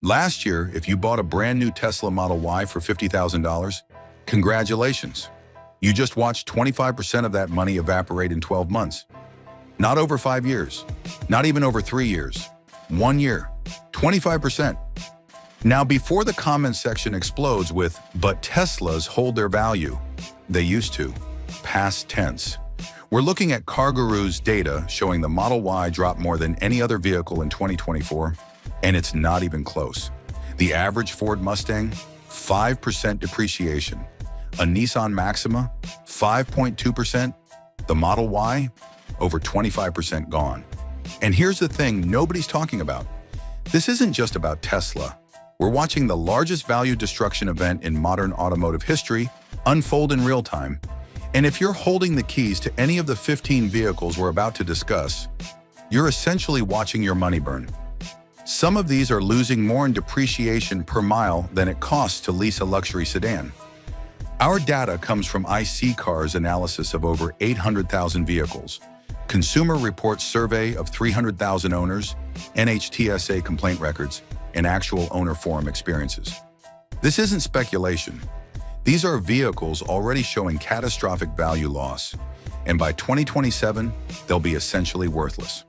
Last year, if you bought a brand new Tesla Model Y for $50,000, congratulations. You just watched 25% of that money evaporate in 12 months. Not over 5 years, not even over 3 years. 1 year, 25%. Now, before the comment section explodes with, "But Teslas hold their value," they used to. Past tense. We're looking at CarGurus data showing the Model Y dropped more than any other vehicle in 2024, and it's not even close. The average Ford Mustang, 5% depreciation. A Nissan Maxima, 5.2%. The Model Y, over 25% gone. And here's the thing nobody's talking about. This isn't just about Tesla. We're watching the largest value destruction event in modern automotive history unfold in real time. And if you're holding the keys to any of the 15 vehicles we're about to discuss, you're essentially watching your money burn. Some of these are losing more in depreciation per mile than it costs to lease a luxury sedan. Our data comes from iSeeCar's analysis of over 800,000 vehicles, Consumer Reports survey of 300,000 owners, NHTSA complaint records, and actual owner forum experiences. This isn't speculation. These are vehicles already showing catastrophic value loss, and by 2027, they'll be essentially worthless.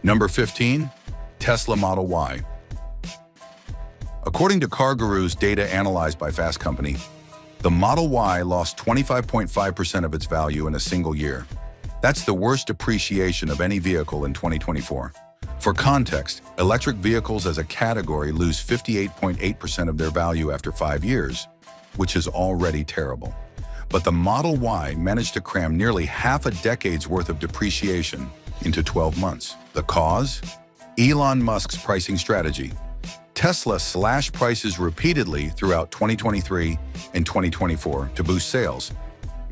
Number 15, Tesla Model Y. According to CarGurus data analyzed by Fast Company, the Model Y lost 25.5% of its value in a single year. That's the worst depreciation of any vehicle in 2024. For context, electric vehicles as a category lose 58.8% of their value after 5 years, which is already terrible. But the Model Y managed to cram nearly half a decade's worth of depreciation into 12 months. The cause? Elon Musk's pricing strategy. Tesla slashed prices repeatedly throughout 2023 and 2024 to boost sales.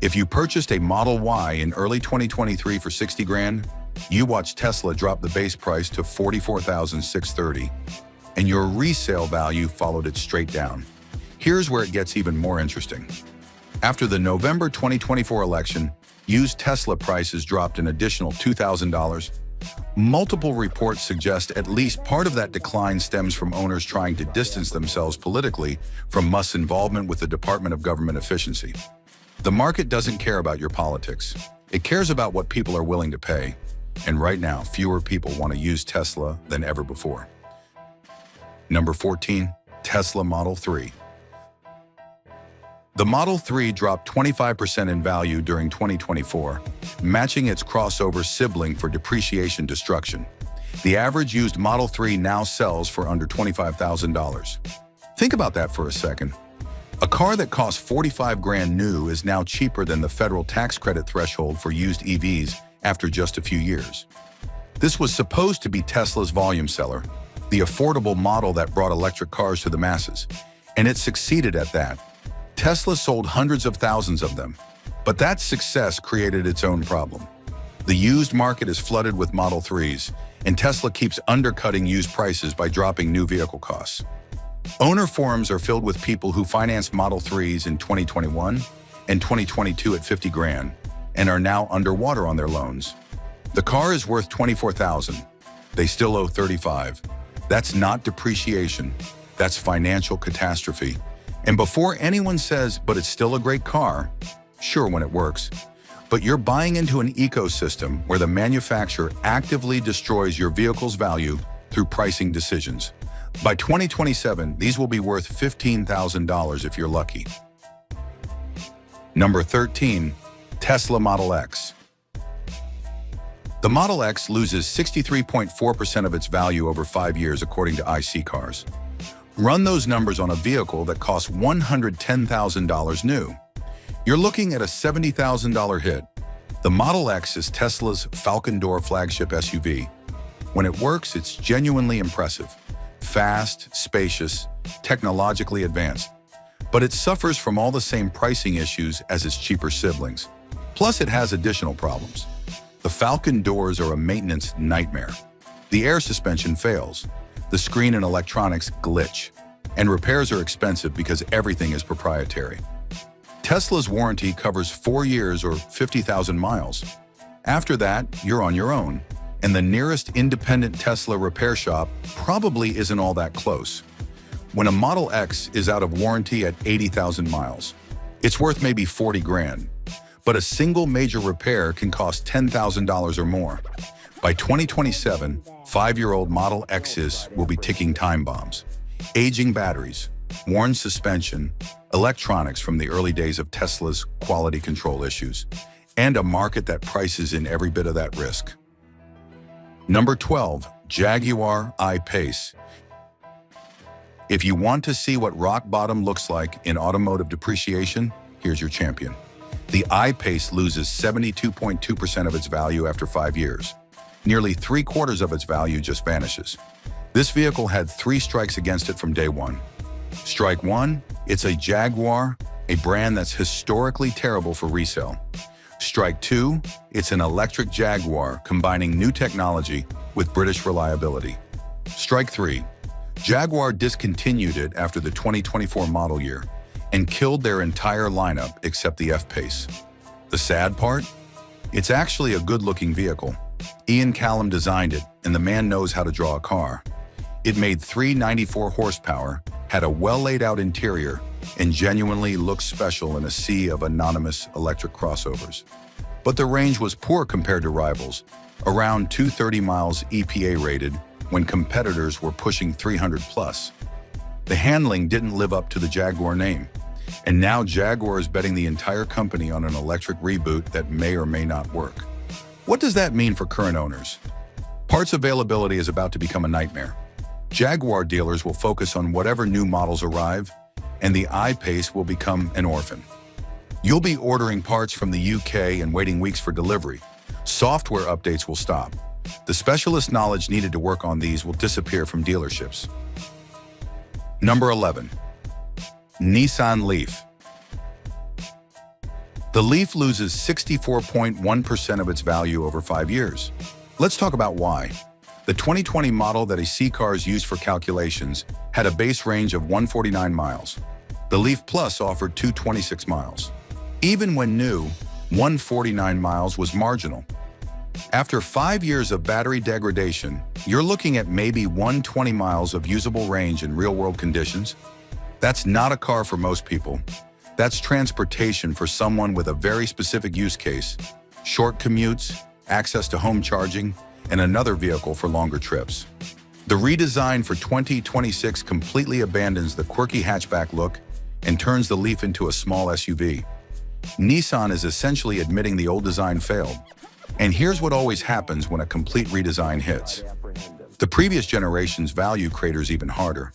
If you purchased a Model Y in early 2023 for 60 grand, you watched Tesla drop the base price to $44,630, and your resale value followed it straight down. Here's where it gets even more interesting. After the November 2024 election, used Tesla prices dropped an additional $2,000. Multiple reports suggest at least part of that decline stems from owners trying to distance themselves politically from Musk's involvement with the Department of Government Efficiency. The market doesn't care about your politics. It cares about what people are willing to pay. And right now, fewer people want to use Tesla than ever before. Number 14, Tesla Model 3. The Model 3 dropped 25% in value during 2024, matching its crossover sibling for depreciation destruction. The average used Model 3 now sells for under $25,000. Think about that for a second. A car that costs 45 grand new is now cheaper than the federal tax credit threshold for used EVs after just a few years. This was supposed to be Tesla's volume seller, the affordable model that brought electric cars to the masses, and it succeeded at that. Tesla sold hundreds of thousands of them, but that success created its own problem. The used market is flooded with Model 3s, and Tesla keeps undercutting used prices by dropping new vehicle costs. Owner forums are filled with people who financed Model 3s in 2021 and 2022 at 50 grand and are now underwater on their loans. The car is worth $24,000. They still owe $35,000. That's not depreciation. That's financial catastrophe. And before anyone says, but it's still a great car, sure when it works, but you're buying into an ecosystem where the manufacturer actively destroys your vehicle's value through pricing decisions. By 2027, these will be worth $15,000 if you're lucky. Number 13, Tesla Model X. The Model X loses 63.4% of its value over 5 years according to iSeeCars. Run those numbers on a vehicle that costs $110,000 new. You're looking at a $70,000 hit. The Model X is Tesla's Falcon Door flagship SUV. When it works, it's genuinely impressive. Fast, spacious, technologically advanced. But it suffers from all the same pricing issues as its cheaper siblings. Plus, it has additional problems. The Falcon doors are a maintenance nightmare. The air suspension fails. The screen and electronics glitch. And repairs are expensive because everything is proprietary. Tesla's warranty covers 4 years or 50,000 miles. After that, you're on your own. and the nearest independent Tesla repair shop probably isn't all that close. When a Model X is out of warranty at 80,000 miles, it's worth maybe 40 grand. But a single major repair can cost $10,000 or more. By 2027, 5-year-old Model X's will be ticking time bombs. Aging batteries, worn suspension, electronics from the early days of Tesla's quality control issues, and a market that prices in every bit of that risk. Number 12, Jaguar I-Pace. If you want to see what rock bottom looks like in automotive depreciation, here's your champion. The I-Pace loses 72.2% of its value after 5 years. Nearly 3/4 of its value just vanishes. This vehicle had 3 strikes against it from day one. Strike 1, it's a Jaguar, a brand that's historically terrible for resale. Strike 2, it's an electric Jaguar combining new technology with British reliability. Strike 3, Jaguar discontinued it after the 2024 model year and killed their entire lineup except the F-Pace. The sad part? It's actually a good-looking vehicle. Ian Callum designed it, and the man knows how to draw a car. It made 394 horsepower, had a well-laid-out interior, and genuinely looked special in a sea of anonymous electric crossovers. But the range was poor compared to rivals, around 230 miles EPA rated, when competitors were pushing 300 plus. The handling didn't live up to the Jaguar name, and now Jaguar is betting the entire company on an electric reboot that may or may not work. What does that mean for current owners? Parts availability is about to become a nightmare. Jaguar dealers will focus on whatever new models arrive, and the I-Pace will become an orphan. You'll be ordering parts from the UK and waiting weeks for delivery. Software updates will stop. The specialist knowledge needed to work on these will disappear from dealerships. Number 11. Nissan Leaf. The Leaf loses 64.1% of its value over 5 years. Let's talk about why. The 2020 model that C-cars use for calculations had a base range of 149 miles. The Leaf Plus offered 226 miles. Even when new, 149 miles was marginal. After 5 years of battery degradation, you're looking at maybe 120 miles of usable range in real-world conditions. That's not a car for most people. That's transportation for someone with a very specific use case, short commutes, access to home charging, and another vehicle for longer trips. The redesign for 2026 completely abandons the quirky hatchback look and turns the Leaf into a small SUV. Nissan is essentially admitting the old design failed. And here's what always happens when a complete redesign hits. The previous generation's value craters even harder.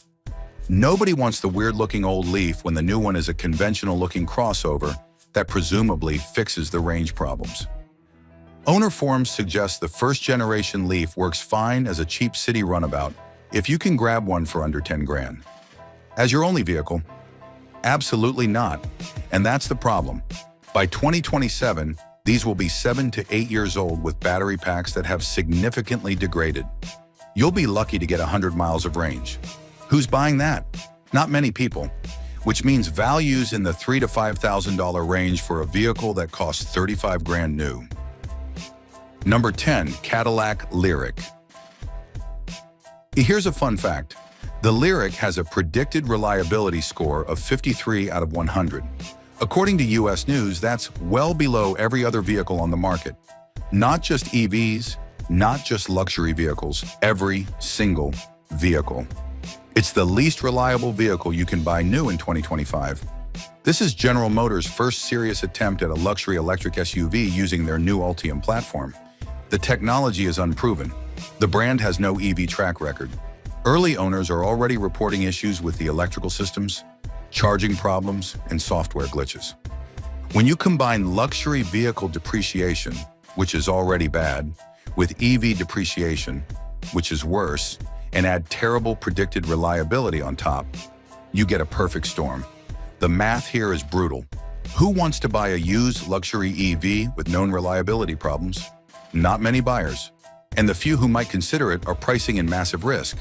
Nobody wants the weird-looking old Leaf when the new one is a conventional-looking crossover that presumably fixes the range problems. Owner forums suggest the first-generation Leaf works fine as a cheap city runabout if you can grab one for under 10 grand. As your only vehicle? Absolutely not. And that's the problem. By 2027, these will be 7 to 8 years old with battery packs that have significantly degraded. You'll be lucky to get 100 miles of range. Who's buying that? Not many people, which means values in the $3,000 to $5,000 range for a vehicle that costs 35 grand new. Number 10, Cadillac Lyriq. Here's a fun fact. The Lyriq has a predicted reliability score of 53 out of 100. According to US News, that's well below every other vehicle on the market. Not just EVs, not just luxury vehicles, every single vehicle. It's the least reliable vehicle you can buy new in 2025. This is General Motors' first serious attempt at a luxury electric SUV using their new Ultium platform. The technology is unproven. The brand has no EV track record. Early owners are already reporting issues with the electrical systems, charging problems, and software glitches. When you combine luxury vehicle depreciation, which is already bad, with EV depreciation, which is worse, and add terrible predicted reliability on top, you get a perfect storm. The math here is brutal. Who wants to buy a used luxury EV with known reliability problems? Not many buyers. And the few who might consider it are pricing in massive risk.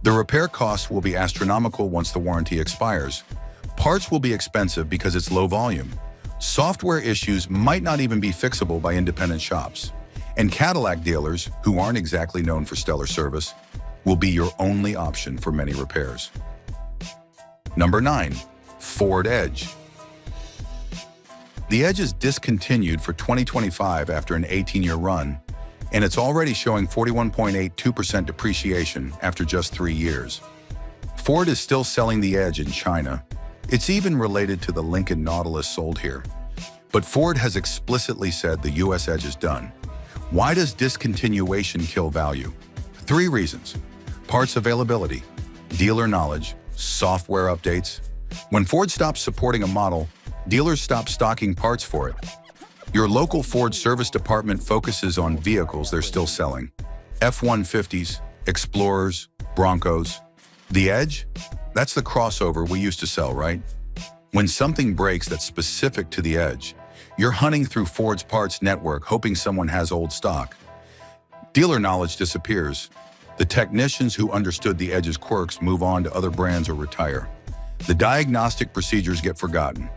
The repair costs will be astronomical once the warranty expires. Parts will be expensive because it's low volume. Software issues might not even be fixable by independent shops. And Cadillac dealers, who aren't exactly known for stellar service, will be your only option for many repairs. Number 9. Ford Edge. The Edge is discontinued for 2025 after an 18-year run, and it's already showing 41.82% depreciation after just 3 years. Ford is still selling the Edge in China. It's even related to the Lincoln Nautilus sold here. But Ford has explicitly said the US Edge is done. Why does discontinuation kill value? 3 reasons: parts availability, dealer knowledge, software updates. When Ford stops supporting a model, dealers stop stocking parts for it. Your local Ford service department focuses on vehicles they're still selling: F-150s, Explorers, Broncos. The Edge? That's the crossover we used to sell, right? When something breaks that's specific to the Edge, you're hunting through Ford's parts network hoping someone has old stock. Dealer knowledge disappears. The technicians who understood the Edge's quirks move on to other brands or retire. The diagnostic procedures get forgotten.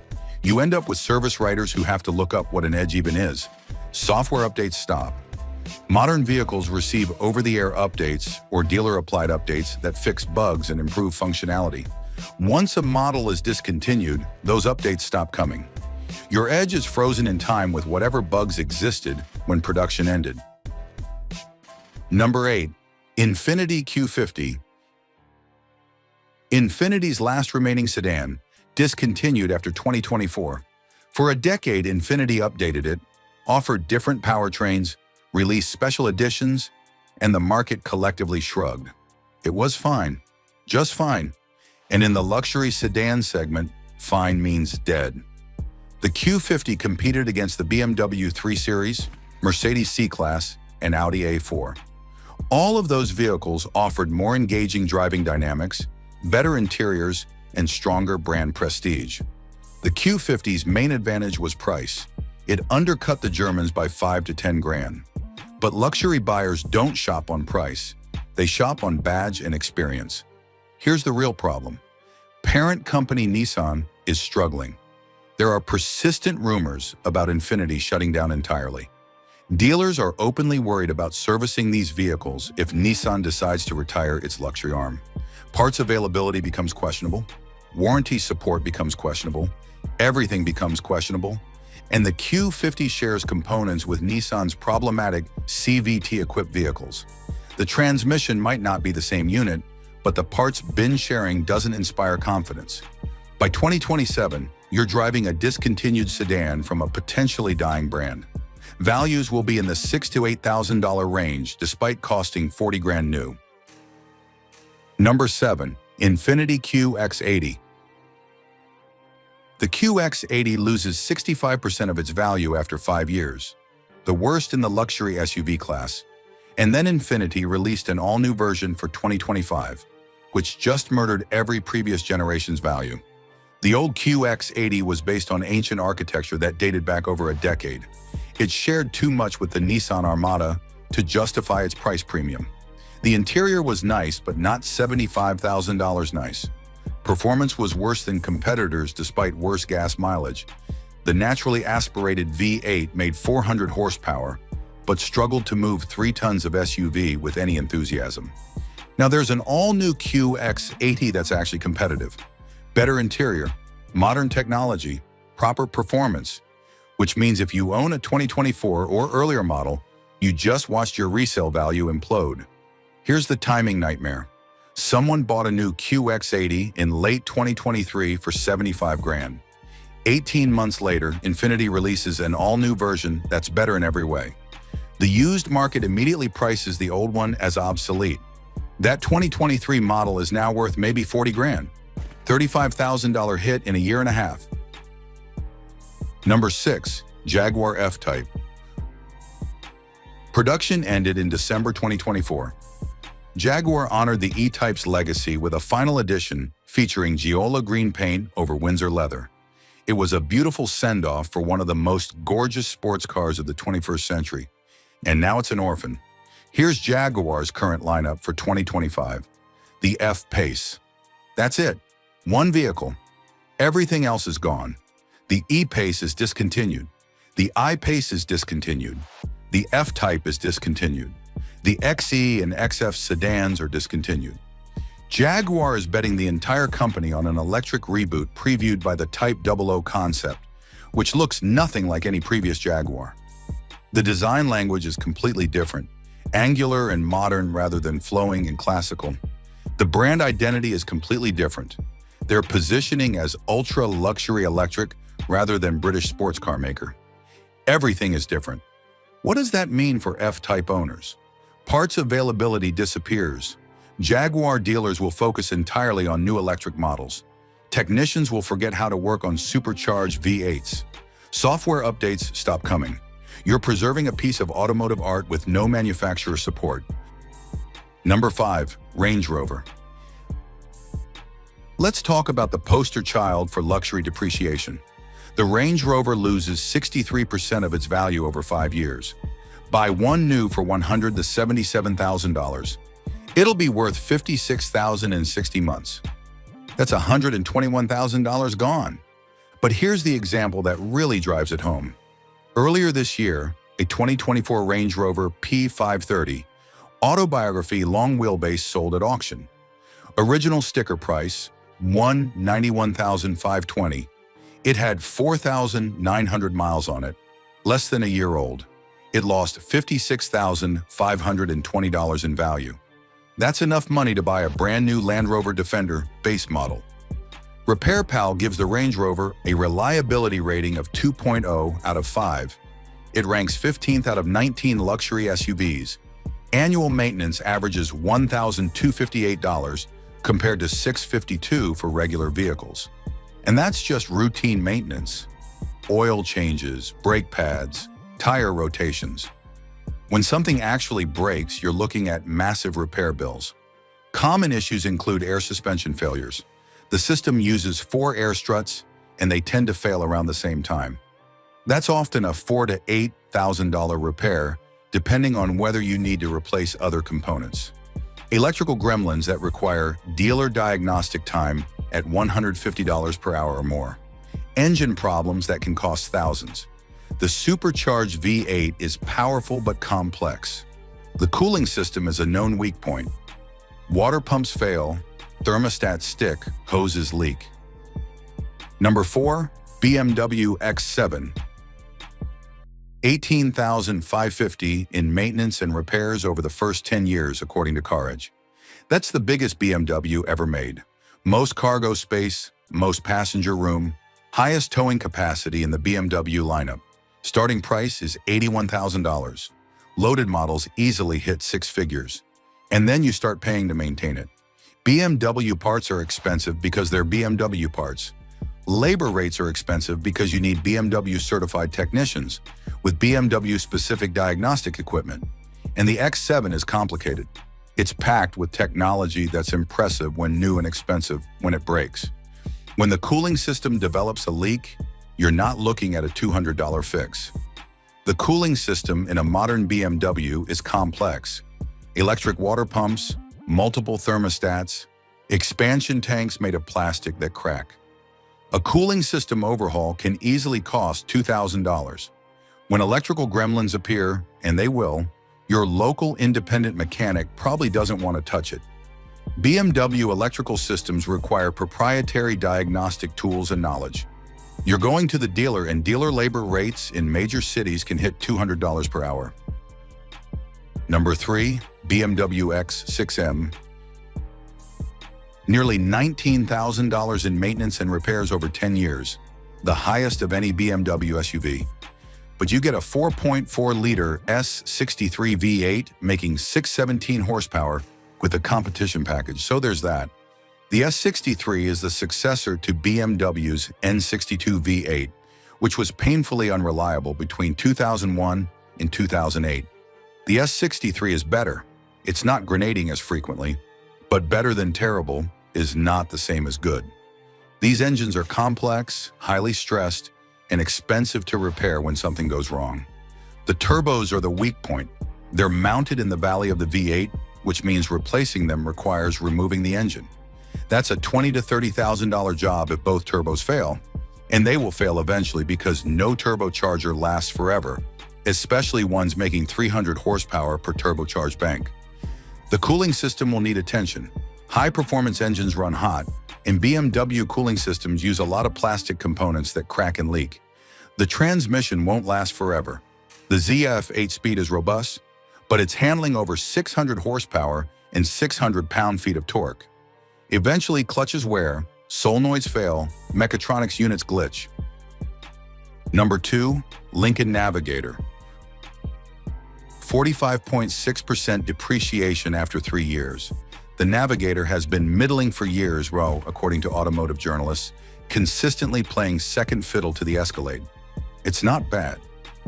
You end up with service writers who have to look up what an Edge even is. Software updates stop. Modern vehicles receive over-the-air updates or dealer-applied updates that fix bugs and improve functionality. Once a model is discontinued, those updates stop coming. Your Edge is frozen in time with whatever bugs existed when production ended. Number 8. Infiniti Q50. Infiniti's last remaining sedan, discontinued after 2024. For a decade, Infiniti updated it, offered different powertrains, released special editions, and the market collectively shrugged. It was fine, just fine. And in the luxury sedan segment, fine means dead. The Q50 competed against the BMW 3 Series, Mercedes C-Class, and Audi A4. All of those vehicles offered more engaging driving dynamics, better interiors, and stronger brand prestige. The Q50's main advantage was price. It undercut the Germans by 5 to 10 grand. But luxury buyers don't shop on price. They shop on badge and experience. Here's the real problem. Parent company Nissan is struggling. There are persistent rumors about Infiniti shutting down entirely. Dealers are openly worried about servicing these vehicles if Nissan decides to retire its luxury arm. Parts availability becomes questionable. Warranty support becomes questionable. Everything becomes questionable. And the Q50 shares components with Nissan's problematic CVT-equipped vehicles. The transmission might not be the same unit, but the parts bin sharing doesn't inspire confidence. By 2027, you're driving a discontinued sedan from a potentially dying brand. Values will be in the $6,000 to $8,000 range despite costing 40 grand new. Number 7. Infiniti QX80. The QX80 loses 65% of its value after 5 years, the worst in the luxury SUV class. And then Infiniti released an all-new version for 2025, which just murdered every previous generation's value. The old QX80 was based on ancient architecture that dated back over a decade. It shared too much with the Nissan Armada to justify its price premium. The interior was nice, but not $75,000 nice. Performance was worse than competitors despite worse gas mileage. The naturally aspirated V8 made 400 horsepower, but struggled to move 3 tons of SUV with any enthusiasm. Now there's an all-new QX80 that's actually competitive. Better interior, modern technology, proper performance, which means if you own a 2024 or earlier model, you just watched your resale value implode. Here's the timing nightmare. Someone bought a new QX80 in late 2023 for 75 grand. 18 months later, Infiniti releases an all-new version that's better in every way. The used market immediately prices the old one as obsolete. That 2023 model is now worth maybe 40 grand. $35,000 hit in a year and a half. Number 6. Jaguar F-Type. Production ended in December 2024. Jaguar honored the E-Type's legacy with a final edition featuring Giola green paint over Windsor leather. It was a beautiful send-off for one of the most gorgeous sports cars of the 21st century. And now it's an orphan. Here's Jaguar's current lineup for 2025. The F-Pace. That's it. One vehicle. Everything else is gone. The E-Pace is discontinued. The I-Pace is discontinued. The F-Type is discontinued. The XE and XF sedans are discontinued. Jaguar is betting the entire company on an electric reboot previewed by the Type 00 concept, which looks nothing like any previous Jaguar. The design language is completely different, angular and modern rather than flowing and classical. The brand identity is completely different. They're positioning as ultra-luxury electric rather than British sports car maker. Everything is different. What does that mean for F-Type owners? Parts availability disappears. Jaguar dealers will focus entirely on new electric models. Technicians will forget how to work on supercharged V8s. Software updates stop coming. You're preserving a piece of automotive art with no manufacturer support. Number 5. Range Rover. Let's talk about the poster child for luxury depreciation. The Range Rover loses 63% of its value over 5 years. Buy one new for $100,000 to $77,000. It'll be worth $56,000 in 60 months. That's $121,000 gone. But here's the example that really drives it home. Earlier this year, a 2024 Range Rover P530 autobiography long wheelbase sold at auction. Original sticker price, $191,520. It had 4,900 miles on it, less than a year old. It lost $56,520 in value. That's enough money to buy a brand new Land Rover Defender base model. RepairPal gives the Range Rover a reliability rating of 2.0 out of 5. It ranks 15th out of 19 luxury SUVs. Annual maintenance averages $1,258 compared to $652 for regular vehicles. And that's just routine maintenance. Oil changes, brake pads, tire rotations. When something actually breaks, you're looking at massive repair bills. Common issues include air suspension failures. The system uses 4 air struts, and they tend to fail around the same time. That's often a $4,000 to $8,000 repair, depending on whether you need to replace other components. Electrical gremlins that require dealer diagnostic time at $150 per hour or more. Engine problems that can cost thousands. The supercharged V8 is powerful but complex. The cooling system is a known weak point. Water pumps fail, thermostats stick, hoses leak. Number 4. BMW X7. $18,550 in maintenance and repairs over the first 10 years, according to CarEdge. That's the biggest BMW ever made. Most cargo space, most passenger room, highest towing capacity in the BMW lineup. Starting price is $81,000. Loaded models easily hit 6 figures. And then you start paying to maintain it. BMW parts are expensive because they're BMW parts. Labor rates are expensive because you need BMW certified technicians with BMW-specific diagnostic equipment. And the X7 is complicated. It's packed with technology that's impressive when new and expensive when it breaks. When the cooling system develops a leak, you're not looking at a $200 fix. The cooling system in a modern BMW is complex. Electric water pumps, multiple thermostats, expansion tanks made of plastic that crack. A cooling system overhaul can easily cost $2,000. When electrical gremlins appear, and they will, your local independent mechanic probably doesn't want to touch it. BMW electrical systems require proprietary diagnostic tools and knowledge. You're going to the dealer, and dealer labor rates in major cities can hit $200 per hour. Number 3. BMW X6M. Nearly $19,000 in maintenance and repairs over 10 years, the highest of any BMW SUV. But you get a 4.4-liter S63 V8 making 617 horsepower with a competition package, so there's that. The S63 is the successor to BMW's N62 V8, which was painfully unreliable between 2001 and 2008. The S63 is better. It's not grenading as frequently, but better than terrible is not the same as good. These engines are complex, highly stressed, and expensive to repair when something goes wrong. The turbos are the weak point. They're mounted in the valley of the V8, which means replacing them requires removing the engine. That's a $20,000 to $30,000 job if both turbos fail, and they will fail eventually because no turbocharger lasts forever. especially ones making 300 horsepower per turbocharged bank. The cooling system will need attention. High-performance engines run hot, and BMW cooling systems use a lot of plastic components that crack and leak. The transmission won't last forever. The ZF 8-speed is robust, but it's handling over 600 horsepower and 600 pound-feet of torque. Eventually, clutches wear, solenoids fail, mechatronics units glitch. Number 2. Lincoln Navigator. 45.6% depreciation after 3 years. The Navigator has been middling for years, according to automotive journalists, consistently playing second fiddle to the Escalade. It's not bad.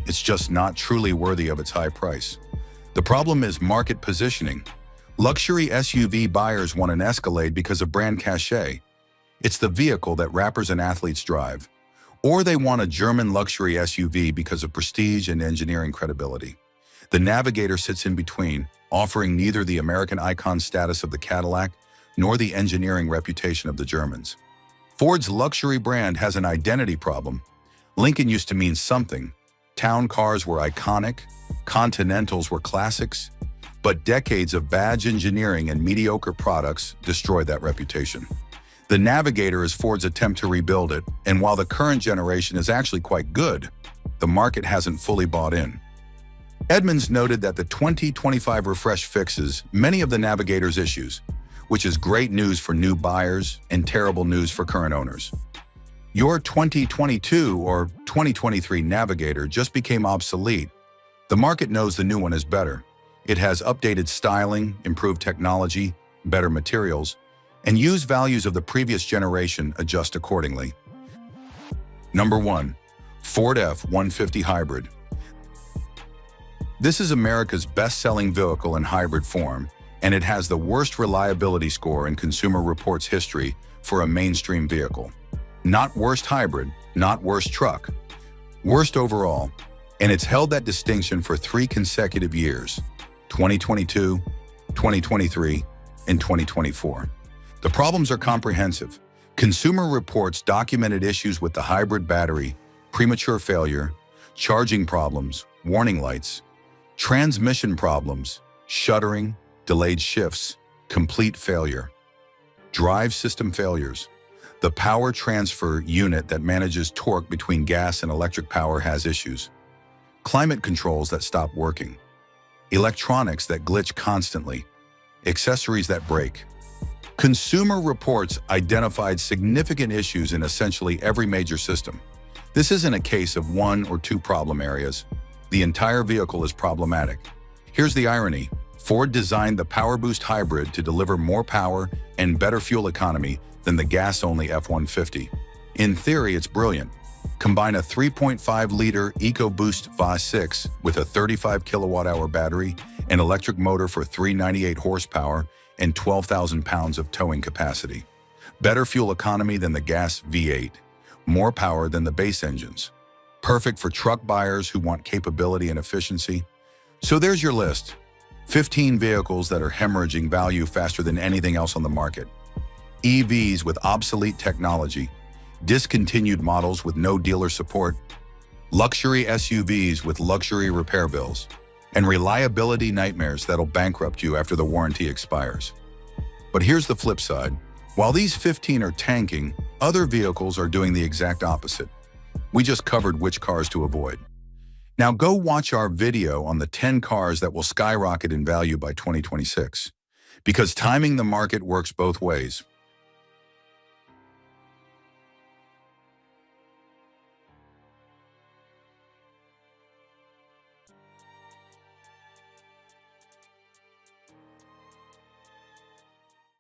It's just not truly worthy of its high price. The problem is market positioning. Luxury SUV buyers want an Escalade because of brand cachet. It's the vehicle that rappers and athletes drive. Or they want a German luxury SUV because of prestige and engineering credibility. The Navigator sits in between, offering neither the American icon status of the Cadillac nor the engineering reputation of the Germans. Ford's luxury brand has an identity problem. Lincoln used to mean something. Town cars were iconic, Continentals were classics, but decades of badge engineering and mediocre products destroyed that reputation. The Navigator is Ford's attempt to rebuild it, and while the current generation is actually quite good, the market hasn't fully bought in. Edmunds noted that the 2025 refresh fixes many of the Navigator's issues, which is great news for new buyers and terrible news for current owners. Your 2022 or 2023 Navigator just became obsolete. The market knows the new one is better. It has updated styling, improved technology, better materials, and used values of the previous generation adjust accordingly. Number 1. Ford F-150 Hybrid. This is America's best-selling vehicle in hybrid form, and it has the worst reliability score in Consumer Reports history for a mainstream vehicle. Not worst hybrid, not worst truck. Worst overall, and it's held that distinction for 3 consecutive years, 2022, 2023, and 2024. The problems are comprehensive. Consumer Reports documented issues with the hybrid battery, premature failure, charging problems, warning lights, transmission problems, shuddering, delayed shifts, complete failure, drive system failures. The power transfer unit that manages torque between gas and electric power has issues. Climate controls that stop working. Electronics that glitch constantly. Accessories that break. Consumer Reports identified significant issues in essentially every major system. This isn't a case of 1 or 2 problem areas. The entire vehicle is problematic. Here's the irony. Ford designed the PowerBoost Hybrid to deliver more power and better fuel economy than the gas-only F-150. In theory, it's brilliant. Combine a 3.5-liter EcoBoost VA6 with a 35 kilowatt-hour battery, an electric motor for 398 horsepower, and 12,000 pounds of towing capacity. Better fuel economy than the gas V8. More power than the base engines. Perfect for truck buyers who want capability and efficiency. So there's your list. 15 vehicles that are hemorrhaging value faster than anything else on the market. EVs with obsolete technology. Discontinued models with no dealer support. Luxury SUVs with luxury repair bills. And reliability nightmares that'll bankrupt you after the warranty expires. But here's the flip side. While these 15 are tanking, other vehicles are doing the exact opposite. We just covered which cars to avoid. Now go watch our video on the 10 cars that will skyrocket in value by 2026. Because timing the market works both ways.